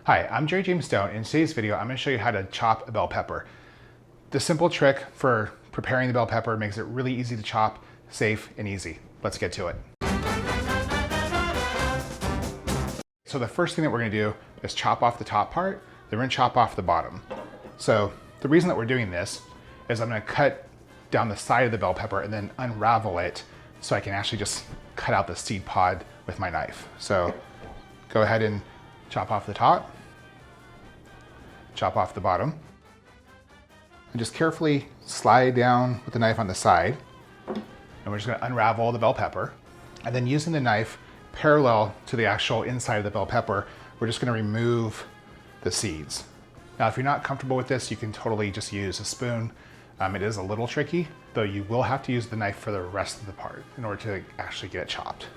Hi, I'm Jerry James Stone. In today's video, I'm going to show you how to chop a bell pepper. The simple trick for preparing the bell pepper makes it really easy to chop, safe, and easy. Let's get to it. So the first thing that we're going to do is chop off the top part, then we're going to chop off the bottom. So the reason that we're doing this is I'm going to cut down the side of the bell pepper and then unravel it so I can actually just cut out the seed pod with my knife. So go ahead and chop off the top, chop off the bottom, and just carefully slide down with the knife on the side. And we're just going to unravel the bell pepper. And then using the knife parallel to the actual inside of the bell pepper, we're just going to remove the seeds. Now, if you're not comfortable with this, you can totally just use a spoon. It is a little tricky, though you will have to use the knife for the rest of the part in order to actually get it chopped.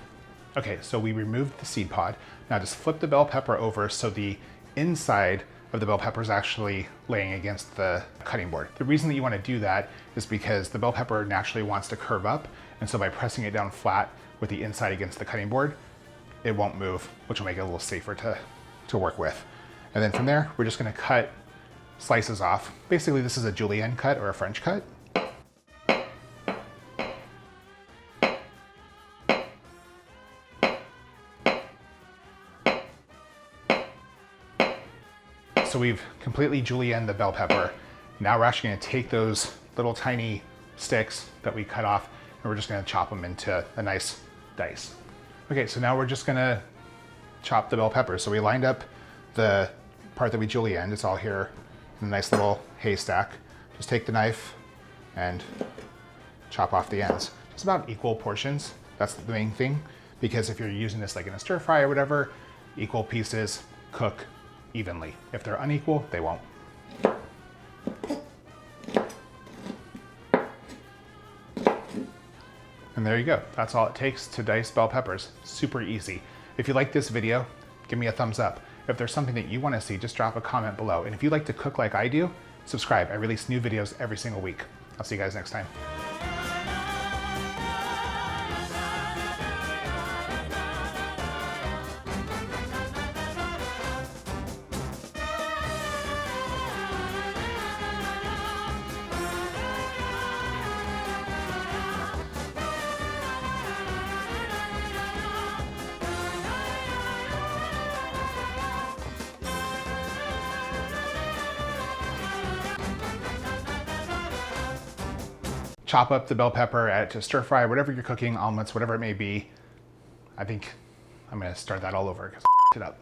Okay, so we removed the seed pod. Now just flip the bell pepper over so the inside of the bell pepper is actually laying against the cutting board. The reason that you want to do that is because the bell pepper naturally wants to curve up, and so by pressing it down flat with the inside against the cutting board, it won't move, which will make it a little safer to work with. And then from there, we're just going to cut slices off. Basically, this is a julienne cut or a French cut. So we've completely julienned the bell pepper. Now we're actually going to take those little tiny sticks that we cut off and we're just going to chop them into a nice dice. Okay, so now we're just going to chop the bell pepper. So we lined up the part that we julienned. It's all here in a nice little haystack. Just take the knife and chop off the ends. Just about equal portions. That's the main thing, because if you're using this like in a stir fry or whatever, equal pieces cook evenly. If they're unequal, they won't. And there you go. That's all it takes to dice bell peppers. Super easy. If you like this video, give me a thumbs up. If there's something that you want to see, just drop a comment below. And if you like to cook like I do, subscribe. I release new videos every single week. I'll see you guys next time. Chop up the bell pepper to stir fry, whatever you're cooking, omelets, whatever it may be. I think I'm gonna start that all over because I it up.